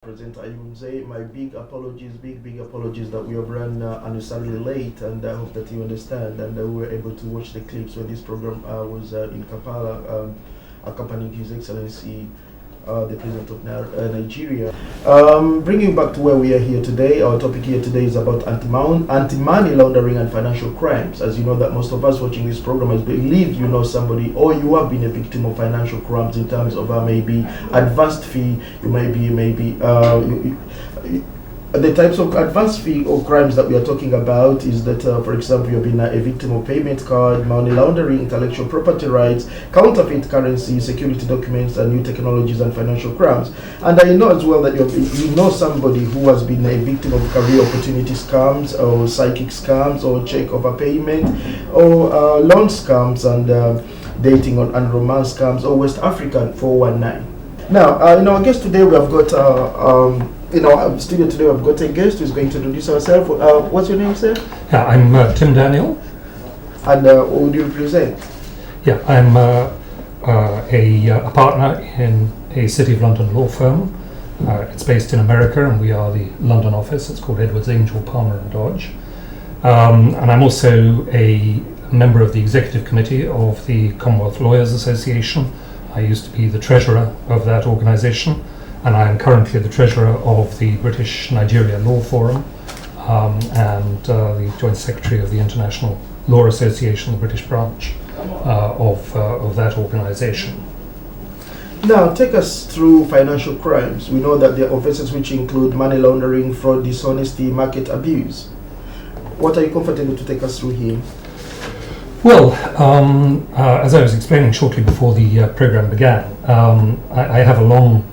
Present Ayoub Mzee'S. My big apologies that we have run unnecessarily late, and I hope that you understand. And we were able to watch the clips when this program was in Kampala, accompanying His Excellency the President of Nigeria. Bringing back to where we are here today, our topic here today is about anti-money laundering and financial crimes. As you know, that most of us watching this program, I believe you know somebody, or you have been a victim of financial crimes in terms of maybe advanced fee. You may be the types of advanced fee or crimes that we are talking about is that, for example, you've been a victim of payment card, money laundering, intellectual property rights, counterfeit currency, security documents, and new technologies and financial crimes. And I know as well that you know somebody who has been a victim of career opportunity scams or psychic scams or check overpayment or loan scams and dating and romance scams or West African 419. Now, in our guest today, we have got in our studio today, we've got a guest who's going to introduce herself. What's your name, sir? Yeah, I'm Tim Daniel. And who do you represent? Yeah, I'm a partner in a City of London law firm. It's based in America, and we are the London office. It's called Edwards, Angel, Palmer and Dodge. And I'm also a member of the executive committee of the Commonwealth Lawyers Association. I used to be the treasurer of that organisation, and I am currently the treasurer of the British Nigeria Law Forum and the joint secretary of the International Law Association, the British branch of that organisation. Now, take us through financial crimes. We know that there are offences which include money laundering, fraud, dishonesty, market abuse. What are you comfortable to take us through here? Well, as I was explaining shortly before the programme began, I have a long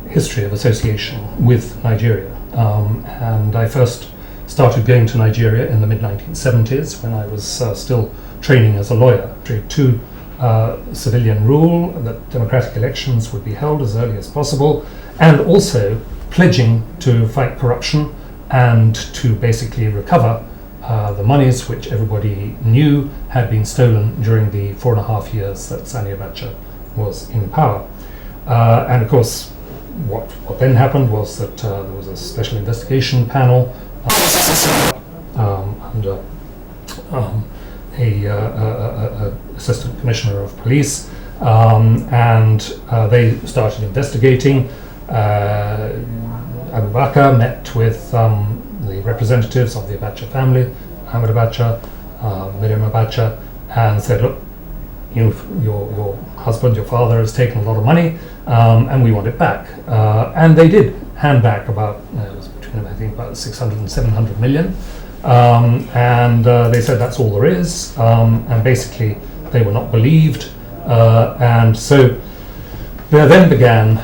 history of association with Nigeria, and I first started going to Nigeria in the mid-1970s when I was still training as a lawyer, to civilian rule, that democratic elections would be held as early as possible, and also pledging to fight corruption and to basically recover the monies which everybody knew had been stolen during the 4.5 years that Sani Abacha was in power. And of course, what then happened was that there was a special investigation panel under a assistant commissioner of police, and they started investigating. Abu Bakr met with the representatives of the Abacha family, Ahmed Abacha, Miriam Abacha, and said, look, your husband, your father has taken a lot of money, and we want it back. And they did hand back about, it was between, I think, about 600 and 700 million. And they said that's all there is. And basically, they were not believed. And so there then began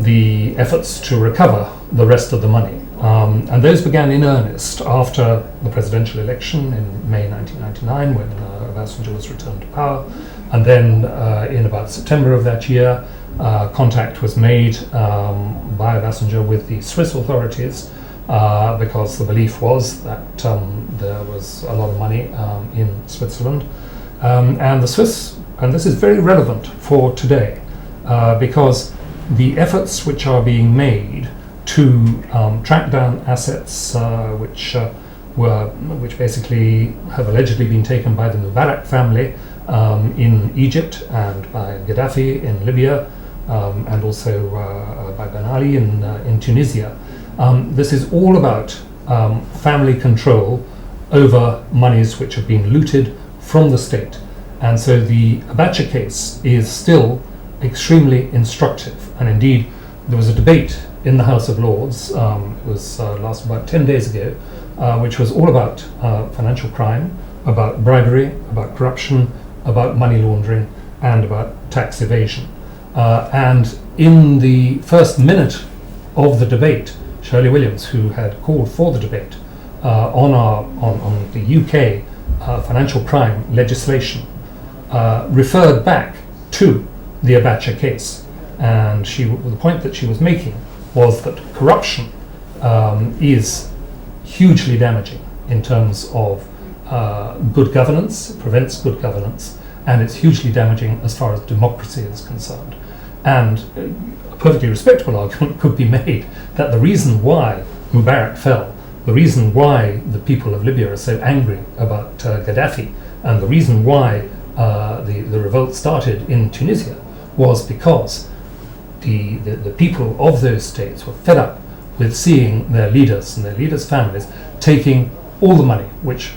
the efforts to recover the rest of the money. And those began in earnest after the presidential election in May 1999, when Obasanjo was returned to power. And then in about September of that year, contact was made by Obasanjo with the Swiss authorities because the belief was that there was a lot of money in Switzerland. And the Swiss, and this is very relevant for today, because the efforts which are being made to track down assets which basically have allegedly been taken by the Mubarak family in Egypt and by Gaddafi in Libya, and also by Ben Ali in Tunisia. This is all about family control over monies which have been looted from the state. And so the Abacha case is still extremely instructive. And indeed, there was a debate in the House of Lords, it was last about 10 days ago, which was all about financial crime, about bribery, about corruption, about money laundering, and about tax evasion. And in the first minute of the debate, Shirley Williams, who had called for the debate on the UK financial crime legislation, referred back to the Abacha case. And the point that she was making was that corruption is hugely damaging in terms of good governance, it prevents good governance, and it's hugely damaging as far as democracy is concerned. And perfectly respectable argument could be made that the reason why Mubarak fell, the reason why the people of Libya are so angry about Gaddafi, and the reason why the revolt started in Tunisia was because the people of those states were fed up with seeing their leaders and their leaders' families taking all the money which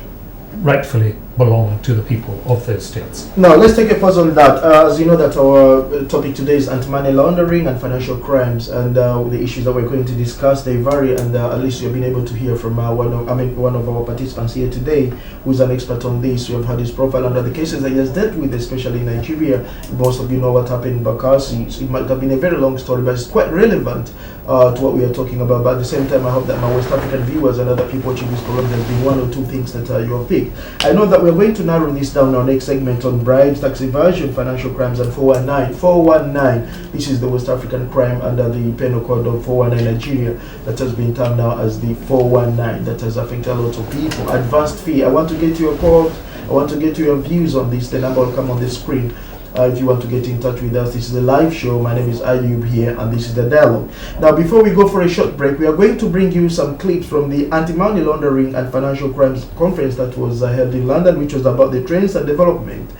rightfully belong to the people of those states. Now, let's take a pause on that. As you know that our topic today is anti-money laundering and financial crimes, and the issues that we're going to discuss, they vary, and at least you've been able to hear from one of our participants here today, who's an expert on this. We have had his profile under the cases that he has dealt with, especially in Nigeria. Most of you know what happened in Bakassi. It might have been a very long story, but it's quite relevant to what we are talking about. But at the same time, I hope that my West African viewers and other people watching this program, there's been one or two things that you have picked. I know that we're going to narrow this down in our next segment on bribes, tax evasion, financial crimes, and 419. 419, this is the West African crime under the penal code of 419 Nigeria that has been termed now as the 419, that has affected a lot of people. Advanced fee. I want to get your calls. I want to get your views on this. The number will come on the screen. If you want to get in touch with us, this is a live show. My name is Ayoub here, and this is the dialogue. Now, before we go for a short break, we are going to bring you some clips from the Anti-Money Laundering and Financial Crimes Conference that was held in London, which was about the trends and development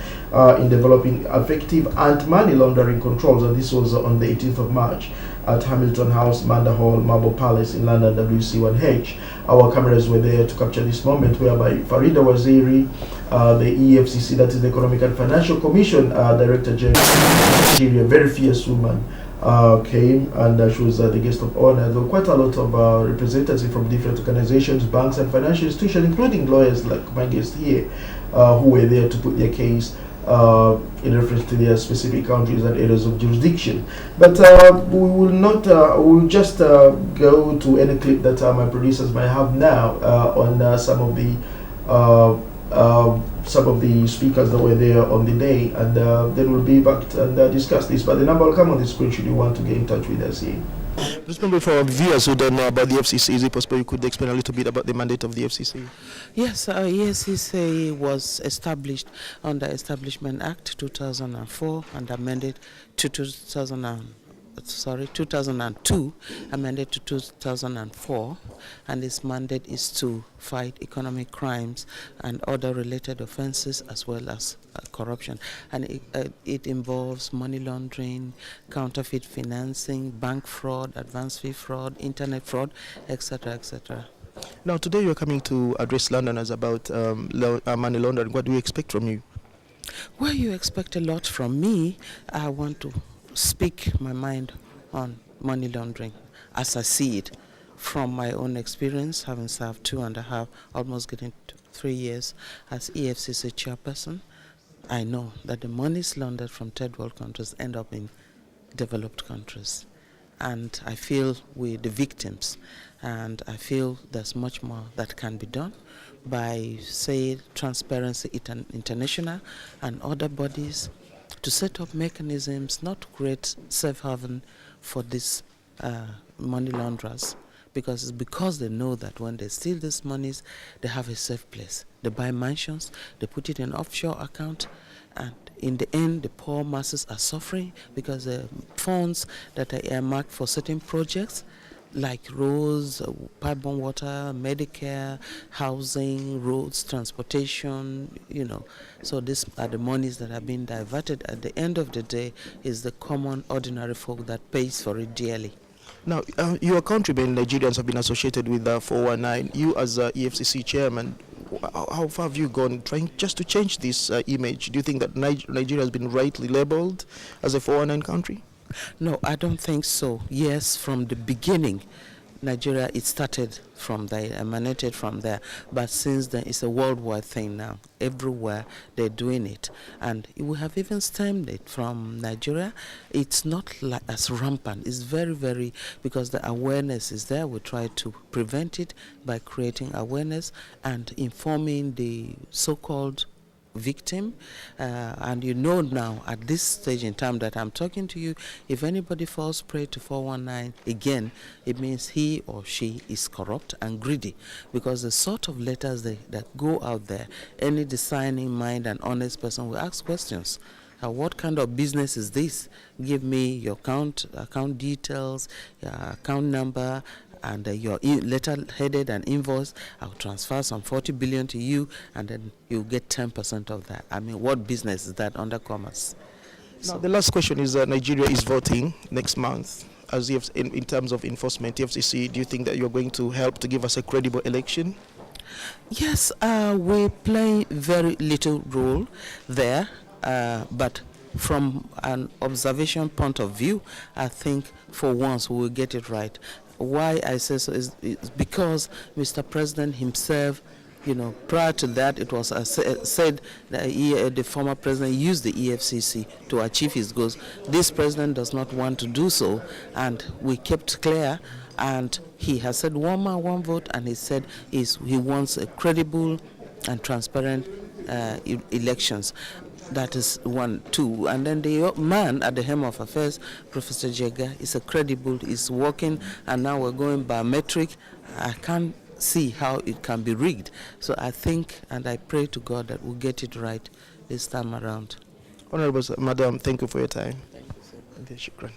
in developing effective anti-money laundering controls, and this was on the 18th of March at Hamilton House, Manda Hall, Marble Palace in London, WC1H. Our cameras were there to capture this moment whereby Farida Waziri, the EFCC, that is the Economic and Financial Commission Director General, Nigeria, very fierce woman, came, and she was the guest of honor. There were quite a lot of representatives from different organizations, banks and financial institutions, including lawyers like my guest here, who were there to put their case in reference to their specific countries and areas of jurisdiction. But we will not, we'll just go to any clip that my producers might have now on some of the speakers that were there on the day, and then we'll be back and discuss this. But the number will come on the screen should you want to get in touch with us here. Just maybe for our viewers who don't know about the FCC, is it possible you could explain a little bit about the mandate of the FCC? Yes, EFCC was established under Establishment Act 2004 and amended to 2002, amended to 2004, and its mandate is to fight economic crimes and other related offenses as well as corruption. And it involves money laundering, counterfeit financing, bank fraud, advance fee fraud, internet fraud, etc., etc. Now, today you're coming to address Londoners about money laundering. What do we expect from you? Well, you expect a lot from me. I want to speak my mind on money laundering as I see it from my own experience, having served 2.5, almost getting 3 years as EFCC chairperson. I know that the monies laundered from third world countries end up in developed countries, and I feel we're the victims, and I feel there's much more that can be done by, say, Transparency International and other bodies to set up mechanisms not to create safe haven for these money launderers, because they know that when they steal these monies, they have a safe place. They buy mansions, they put it in offshore account, and in the end, the poor masses are suffering because the funds that are earmarked for certain projects like roads, pipeline water, Medicare, housing, roads, transportation, So these are the monies that are being diverted. At the end of the day, is the common, ordinary folk that pays for it dearly. Now, your countrymen, Nigerians, have been associated with 419. You as EFCC chairman, how far have you gone trying just to change this image? Do you think that Nigeria has been rightly labeled as a 419 country? No, I don't think so. Yes, from the beginning, Nigeria, it started from there, emanated from there. But since then, it's a worldwide thing now. Everywhere, they're doing it. And we have even stemmed it from Nigeria. It's not like as rampant. It's very, very, because the awareness is there. We try to prevent it by creating awareness and informing the so-called victim, and now at this stage in time that I'm talking to you, if anybody falls prey to 419 again, it means he or she is corrupt and greedy, because the sort of letters that go out there, any discerning mind and honest person will ask questions What kind of business is this? Give me your account details, your account number, and your letter-headed and invoice. I'll transfer some 40 billion to you, and then you get 10% of that. I mean, what business is that under commerce? Now, the last question is Nigeria is voting next month. As in terms of enforcement, FCC, do you think that you're going to help to give us a credible election? Yes, we play very little role there, but from an observation point of view, I think for once we will get it right. Why I say so is because Mr. President himself, prior to that, it was said that the former president used the EFCC to achieve his goals. This president does not want to do so, and we kept clear. And he has said one man, one vote, and he said he wants a credible and transparent elections. That is 1, 2. And then the man at the helm of affairs, Professor Jega, is is working, and now we're going biometric. I can't see how it can be rigged. So I think and I pray to God that we'll get it right this time around. Honorable Madam, thank you for your time. Thank you, sir. Shukran.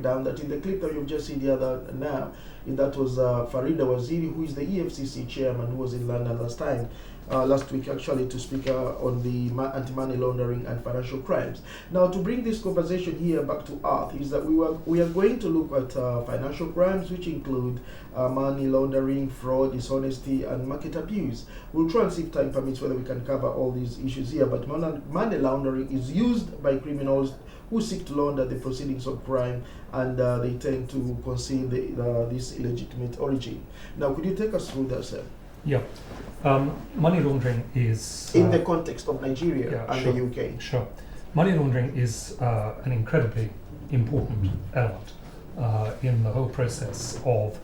Down that in the clip that you've just seen the other now, that was Farida Waziri, who is the EFCC chairman, who was in London last week actually, to speak on the anti-money laundering and financial crimes. Now, to bring this conversation here back to earth, is that we are going to look at financial crimes, which include money laundering, fraud, dishonesty, and market abuse. We'll try and see if time permits whether we can cover all these issues here, but money laundering is used by criminals who seek to launder the proceedings of crime, and they tend to conceal this illegitimate origin. Now, could you take us through that, sir? Yeah. Money laundering is... in the context of Nigeria and sure, the UK. Sure. Money laundering is an incredibly important element in the whole process of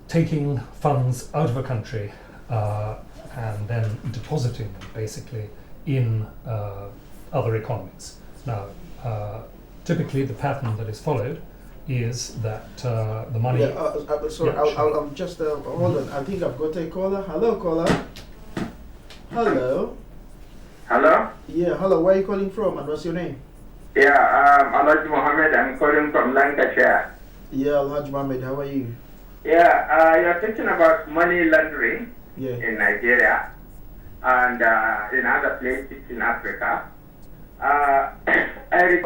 taking funds out of a country and then depositing them basically in other economies. Now, typically the pattern that is followed is that the money... sorry, Yeah, sure. I'll just hold on. I think I've got a caller. Hello, caller. Hello. Hello? Yeah, hello. Where are you calling from, and what's your name? Yeah, Alhaji Mohammed. I'm calling from Lancashire. Yeah, Alhaji Mohammed. How are you? Yeah, you're thinking about money laundering Yeah. in Nigeria and in other places in Africa. I